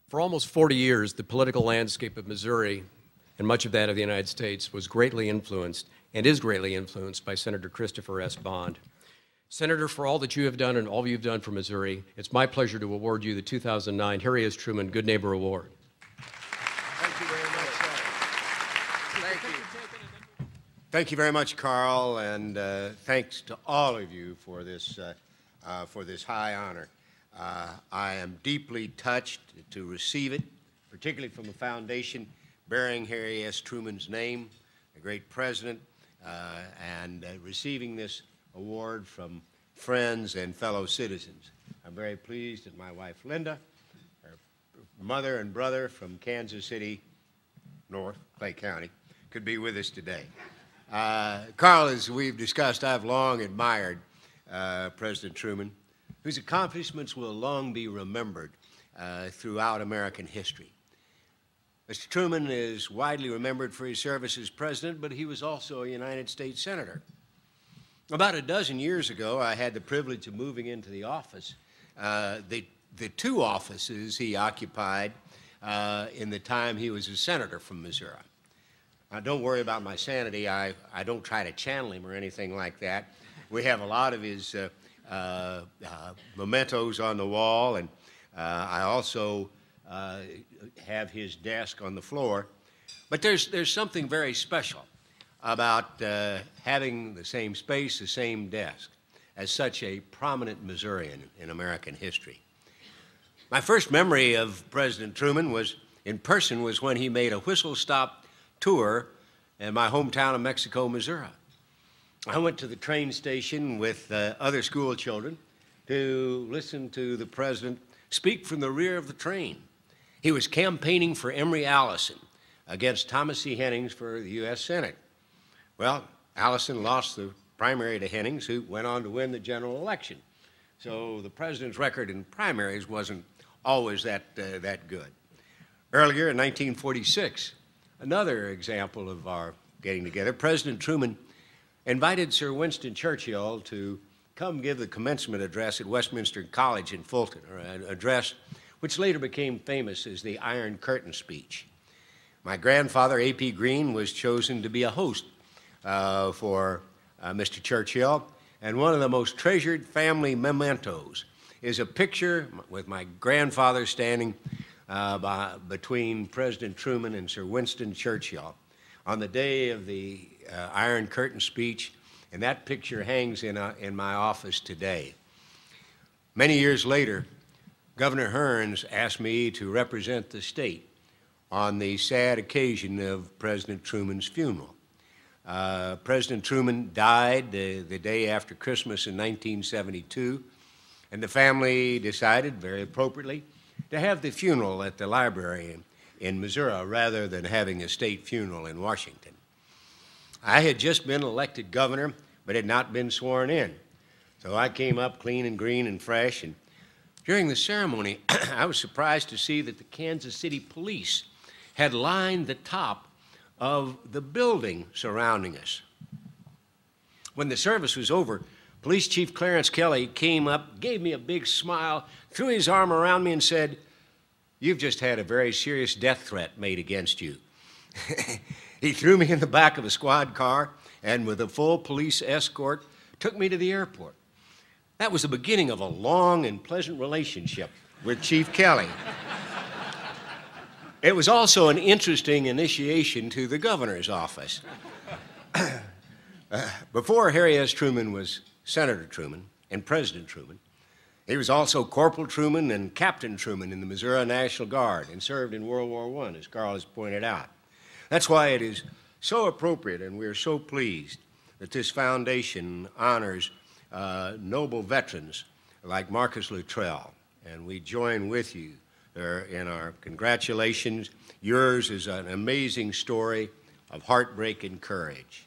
For almost 40 years, the political landscape of Missouri, and much of that of the United States, was greatly influenced and is greatly influenced by Senator Christopher S. Bond. Senator, for all that you have done and all you've done for Missouri, it's my pleasure to award you the 2009 Harry S. Truman Good Neighbor Award. Thank you very much, sir. Thank you. Thank you very much, Carl, and thanks to all of you for this high honor. I am deeply touched to receive it, particularly from a foundation bearing Harry S. Truman's name, a great president, and receiving this award from friends and fellow citizens. I'm very pleased that my wife, Linda, her mother and brother from Kansas City, North, Clay County, could be with us today. Carl, as we've discussed, I've long admired President Truman, whose accomplishments will long be remembered throughout American history. Mr. Truman is widely remembered for his service as president, but he was also a United States senator. About a dozen years ago, I had the privilege of moving into the office, the two offices he occupied in the time he was a senator from Missouri. Now, don't worry about my sanity. I don't try to channel him or anything like that. We have a lot of his mementos on the wall, and I also have his desk on the floor. But there's something very special about having the same space, the same desk, as such a prominent Missourian in American history. My first memory of President Truman in person was when he made a whistle-stop tour in my hometown of Mexico, Missouri. I went to the train station with other school children to listen to the president speak from the rear of the train. He was campaigning for Emory Allison against Thomas C. Hennings for the U.S. Senate. Well, Allison lost the primary to Hennings, who went on to win the general election. So the president's record in primaries wasn't always that good. Earlier in 1946, another example of our getting together, President Truman invited Sir Winston Churchill to come give the commencement address at Westminster College in Fulton, or an address which later became famous as the Iron Curtain speech. My grandfather, A.P. Green, was chosen to be a host for Mr. Churchill, and one of the most treasured family mementos is a picture with my grandfather standing between President Truman and Sir Winston Churchill on the day of the Iron Curtain speech, and that picture hangs in my office today. Many years later, Governor Hearns asked me to represent the state on the sad occasion of President Truman's funeral. President Truman died the day after Christmas in 1972, and the family decided, very appropriately, to have the funeral at the library in Missouri rather than having a state funeral in Washington. I had just been elected governor, but had not been sworn in. So I came up clean and green and fresh, and during the ceremony, I was surprised to see that the Kansas City police had lined the top of the building surrounding us. When the service was over, Police Chief Clarence Kelly came up, gave me a big smile, threw his arm around me and said, "You've just had a very serious death threat made against you." He threw me in the back of a squad car and with a full police escort took me to the airport. That was the beginning of a long and pleasant relationship with Chief Kelly. It was also an interesting initiation to the governor's office. Before Harry S. Truman was Senator Truman and President Truman, he was also Corporal Truman and Captain Truman in the Missouri National Guard and served in World War I, as Carl has pointed out. That's why it is so appropriate, and we're so pleased that this foundation honors noble veterans like Marcus Luttrell, and we join with you in our congratulations. Yours is an amazing story of heartbreak and courage.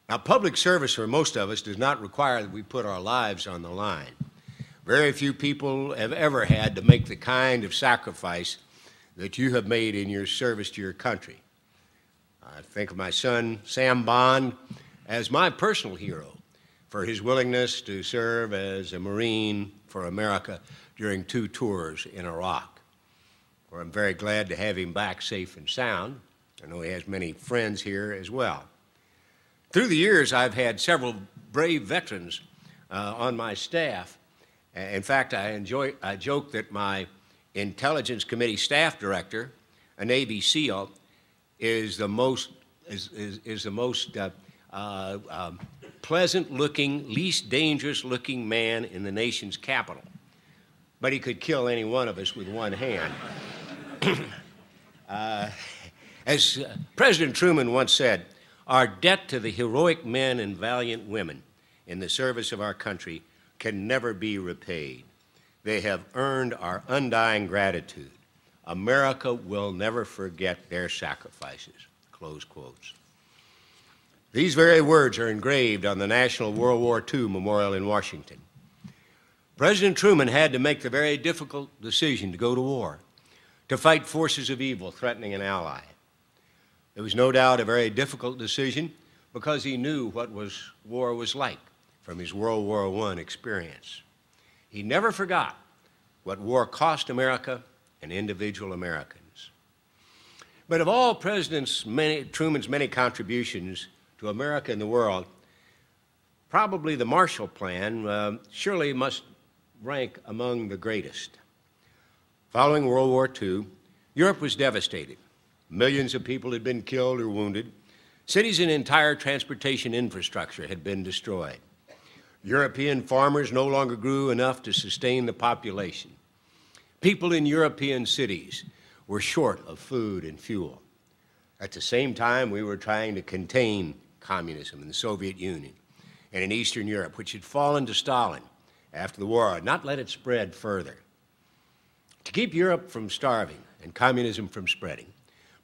Now, public service for most of us does not require that we put our lives on the line. Very few people have ever had to make the kind of sacrifice that you have made in your service to your country. I think of my son, Sam Bond, as my personal hero for his willingness to serve as a Marine for America during 2 tours in Iraq. where I'm very glad to have him back safe and sound. I know he has many friends here as well. Through the years, I've had several brave veterans on my staff. In fact, I joke that my Intelligence Committee staff director, a Navy SEAL, is the most pleasant-looking, least dangerous-looking man in the nation's capital. But he could kill any one of us with one hand. As President Truman once said, our debt to the heroic men and valiant women in the service of our country can never be repaid. They have earned our undying gratitude. America will never forget their sacrifices. Close quotes. These very words are engraved on the National World War II Memorial in Washington. President Truman had to make the very difficult decision to go to war, to fight forces of evil threatening an ally. It was no doubt a very difficult decision because he knew what war was like from his World War I experience. He never forgot what war cost America and individual Americans. But of all Truman's many contributions to America and the world, probably the Marshall Plan surely must rank among the greatest. Following World War II, Europe was devastated. Millions of people had been killed or wounded. Cities and entire transportation infrastructure had been destroyed. European farmers no longer grew enough to sustain the population. People in European cities were short of food and fuel. At the same time, we were trying to contain communism in the Soviet Union and in Eastern Europe, which had fallen to Stalin after the war, not let it spread further. To keep Europe from starving and communism from spreading,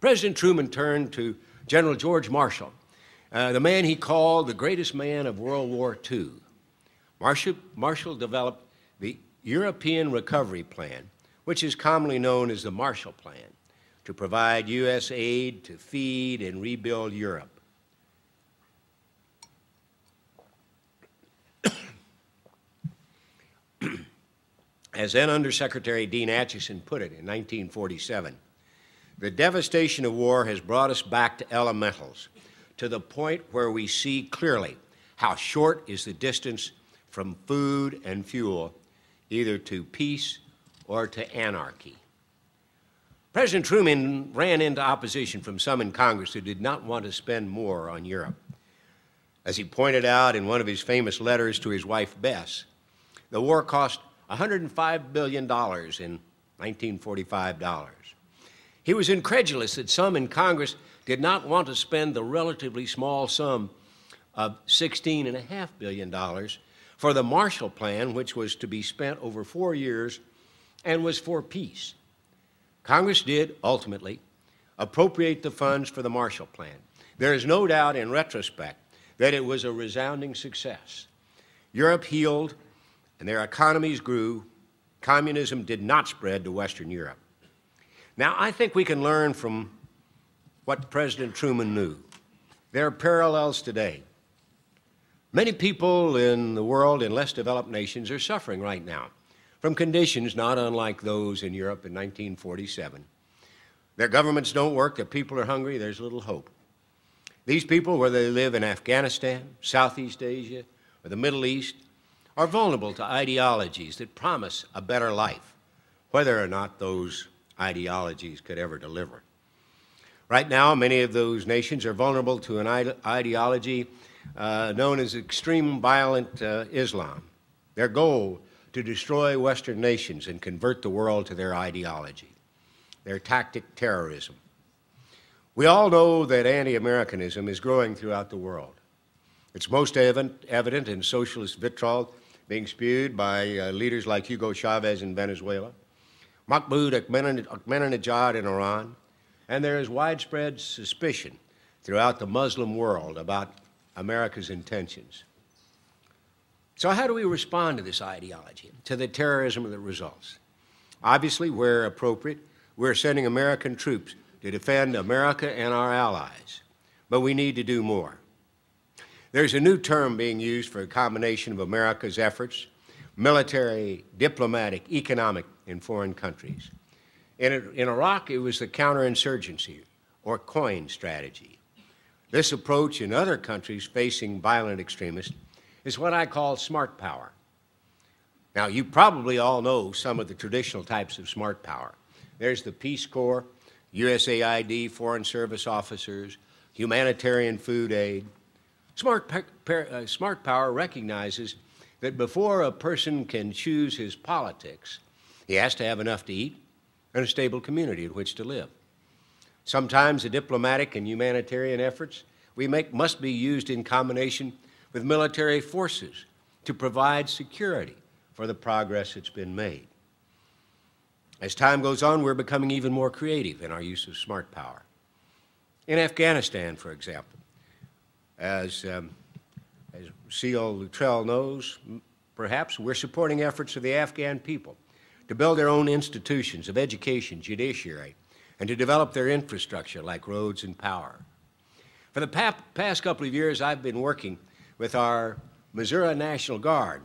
President Truman turned to General George Marshall, the man he called the greatest man of World War II. Marshall developed the European Recovery Plan, which is commonly known as the Marshall Plan, to provide U.S. aid to feed and rebuild Europe. As then Undersecretary Dean Acheson put it in 1947, the devastation of war has brought us back to elementals, to the point where we see clearly how short is the distance from food and fuel, either to peace or to anarchy. President Truman ran into opposition from some in Congress who did not want to spend more on Europe. As he pointed out in one of his famous letters to his wife, Bess, the war cost $105 billion in 1945 dollars. He was incredulous that some in Congress did not want to spend the relatively small sum of $16.5 billion for the Marshall Plan, which was to be spent over 4 years and was for peace. Congress did ultimately appropriate the funds for the Marshall Plan. There is no doubt in retrospect that it was a resounding success. Europe healed and their economies grew. Communism did not spread to Western Europe. Now, I think we can learn from what President Truman knew. There are parallels today. Many people in the world in less developed nations are suffering right now from conditions not unlike those in Europe in 1947. Their governments don't work, their people are hungry, there's little hope. These people, whether they live in Afghanistan, Southeast Asia, or the Middle East, are vulnerable to ideologies that promise a better life, whether or not those ideologies could ever deliver. Right now, many of those nations are vulnerable to an ideology known as extreme violent Islam. Their goal to destroy Western nations and convert the world to their ideology. Their tactic, terrorism. We all know that anti-Americanism is growing throughout the world. It's most evident in socialist vitriol being spewed by leaders like Hugo Chavez in Venezuela, Mahmoud Ahmadinejad in Iran, and there is widespread suspicion throughout the Muslim world about America's intentions. So how do we respond to this ideology, to the terrorism that results? Obviously, where appropriate, we're sending American troops to defend America and our allies, but we need to do more. There's a new term being used for a combination of America's efforts, military, diplomatic, economic, in foreign countries. In Iraq, it was the counterinsurgency or coin strategy. This approach in other countries facing violent extremists is what I call smart power. Now, you probably all know some of the traditional types of smart power. There's the Peace Corps, USAID, Foreign Service officers, humanitarian food aid. Smart power recognizes that before a person can choose his politics, he has to have enough to eat and a stable community in which to live. Sometimes the diplomatic and humanitarian efforts we make must be used in combination with military forces to provide security for the progress that's been made. As time goes on, we're becoming even more creative in our use of smart power. In Afghanistan, for example, as C.O. Luttrell knows, perhaps, we're supporting efforts of the Afghan people to build their own institutions of education, judiciary, and to develop their infrastructure like roads and power. For the past couple of years, I've been working with our Missouri National Guard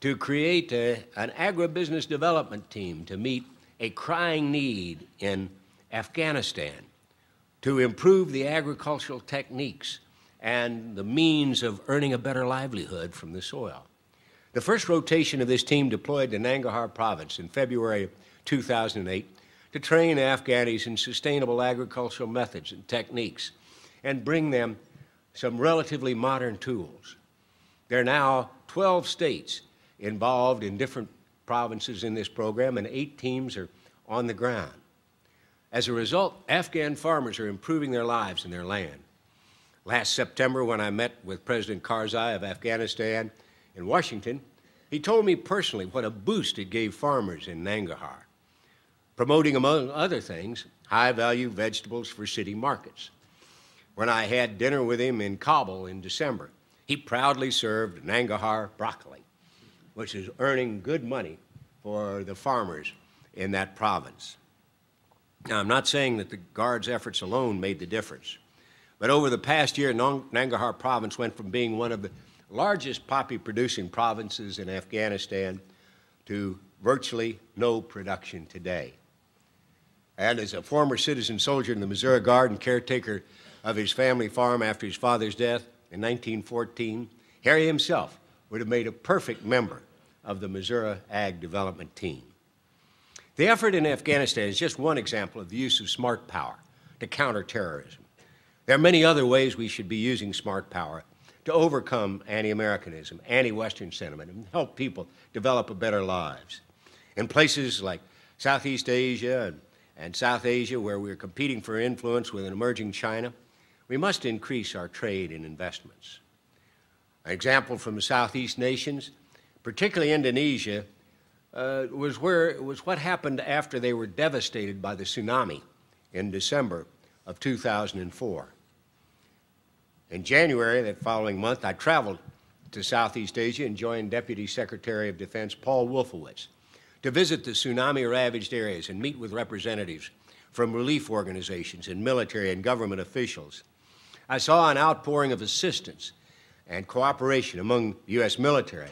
to create an agribusiness development team to meet a crying need in Afghanistan to improve the agricultural techniques and the means of earning a better livelihood from the soil. The first rotation of this team deployed to Nangarhar province in February of 2008 to train Afghanis in sustainable agricultural methods and techniques and bring them some relatively modern tools. There are now 12 states involved in different provinces in this program, and 8 teams are on the ground. As a result, Afghan farmers are improving their lives and their land. Last September, when I met with President Karzai of Afghanistan in Washington, he told me personally what a boost it gave farmers in Nangarhar, promoting, among other things, high-value vegetables for city markets. When I had dinner with him in Kabul in December, he proudly served Nangarhar broccoli, which is earning good money for the farmers in that province. Now, I'm not saying that the Guard's efforts alone made the difference, but over the past year, Nangarhar province went from being one of the largest poppy-producing provinces in Afghanistan to virtually no production today. And as a former citizen soldier in the Missouri Guard and caretaker of his family farm after his father's death in 1914, Harry himself would have made a perfect member of the Missouri Ag Development Team. The effort in Afghanistan is just one example of the use of smart power to counter terrorism. There are many other ways we should be using smart power to overcome anti-Americanism, anti-Western sentiment, and help people develop better lives. In places like Southeast Asia and South Asia, where we're competing for influence with an emerging China, we must increase our trade and investments. An example from the Southeast nations, particularly Indonesia, was what happened after they were devastated by the tsunami in December of 2004. In January, that following month, I traveled to Southeast Asia and joined Deputy Secretary of Defense Paul Wolfowitz to visit the tsunami-ravaged areas and meet with representatives from relief organizations and military and government officials. I saw an outpouring of assistance and cooperation among the U.S. military,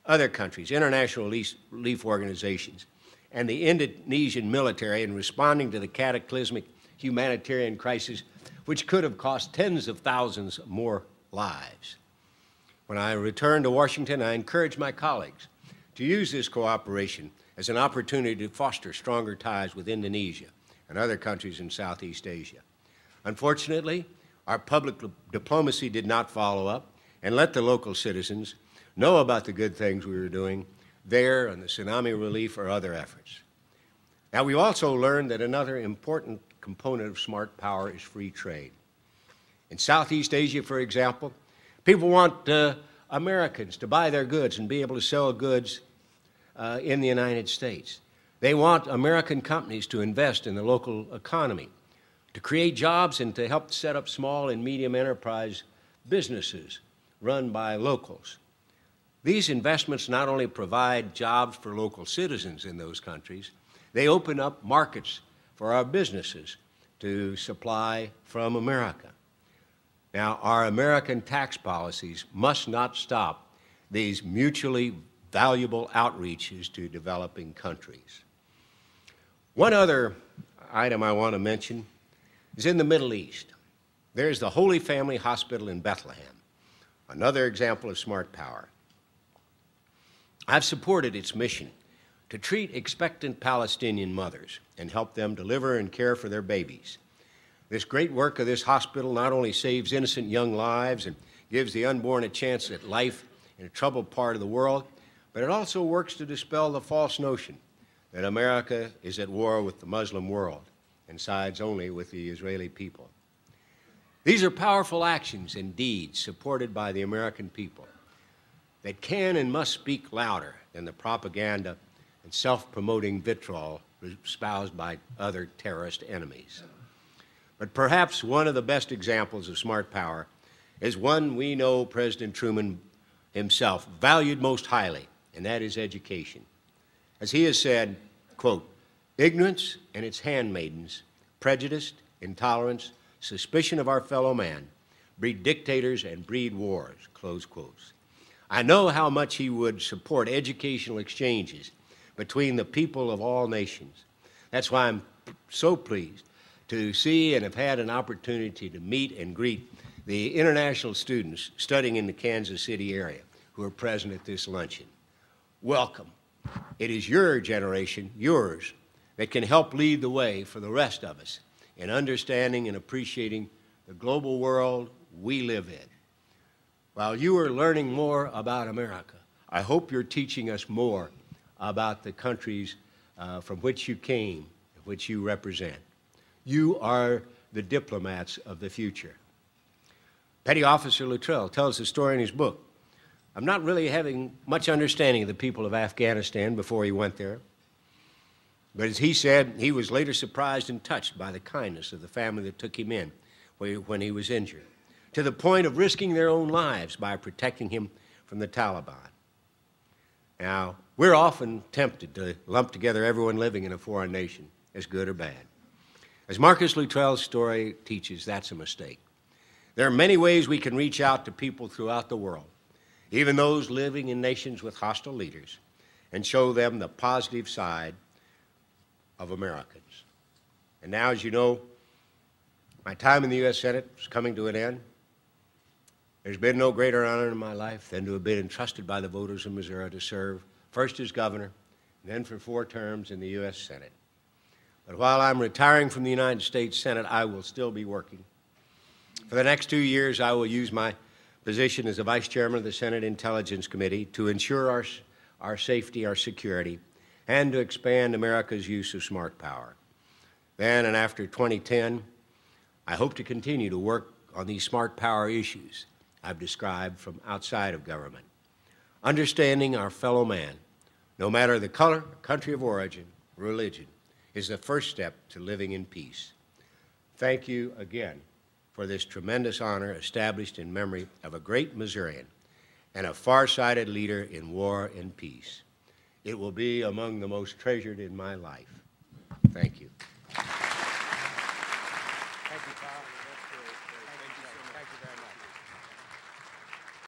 other countries, international relief organizations, and the Indonesian military in responding to the cataclysmic humanitarian crisis, which could have cost tens of thousands more lives. When I returned to Washington, I encouraged my colleagues to use this cooperation as an opportunity to foster stronger ties with Indonesia and other countries in Southeast Asia. Unfortunately, our public diplomacy did not follow up and let the local citizens know about the good things we were doing there and the tsunami relief or other efforts. Now, we also learned that another important component of smart power is free trade. In Southeast Asia, for example, people want Americans to buy their goods and be able to sell goods in the United States. They want American companies to invest in the local economy, to create jobs and to help set up small and medium enterprise businesses run by locals. These investments not only provide jobs for local citizens in those countries, they open up markets for our businesses to supply from America. Now, our American tax policies must not stop these mutually valuable outreaches to developing countries. One other item I want to mention is in the Middle East. There's the Holy Family Hospital in Bethlehem, another example of smart power. I've supported its mission to treat expectant Palestinian mothers and help them deliver and care for their babies. This great work of this hospital not only saves innocent young lives and gives the unborn a chance at life in a troubled part of the world, but it also works to dispel the false notion that America is at war with the Muslim world and sides only with the Israeli people. These are powerful actions and deeds supported by the American people that can and must speak louder than the propaganda and self-promoting vitriol espoused by other terrorist enemies. But perhaps one of the best examples of smart power is one we know President Truman himself valued most highly, and that is education. As he has said, quote, "Ignorance and its handmaidens, prejudice, intolerance, suspicion of our fellow man, breed dictators and breed wars," close quotes. I know how much he would support educational exchanges between the people of all nations. That's why I'm so pleased to see and have had an opportunity to meet and greet the international students studying in the Kansas City area who are present at this luncheon. Welcome. It is your generation, yours, that can help lead the way for the rest of us in understanding and appreciating the global world we live in. While you are learning more about America, I hope you're teaching us more about the countries from which you came, which you represent. You are the diplomats of the future. Petty Officer Luttrell tells the story in his book of not really having much understanding of the people of Afghanistan before he went there. But as he said, he was later surprised and touched by the kindness of the family that took him in when he was injured, to the point of risking their own lives by protecting him from the Taliban. Now, we're often tempted to lump together everyone living in a foreign nation as good or bad. As Marcus Luttrell's story teaches, that's a mistake. There are many ways we can reach out to people throughout the world, even those living in nations with hostile leaders, and show them the positive side of Americans. And now, as you know, my time in the U.S. Senate is coming to an end. There's been no greater honor in my life than to have been entrusted by the voters of Missouri to serve first as governor, and then for 4 terms in the U.S. Senate. But while I'm retiring from the United States Senate, I will still be working. For the next 2 years, I will use my position as the Vice Chairman of the Senate Intelligence Committee to ensure our safety, our security, and to expand America's use of smart power. Then, and after 2010, I hope to continue to work on these smart power issues I've described from outside of government. Understanding our fellow man, no matter the color, country of origin, religion, is the first step to living in peace. Thank you again for this tremendous honor established in memory of a great Missourian and a far-sighted leader in war and peace. It will be among the most treasured in my life. Thank you. Thank you, Tom.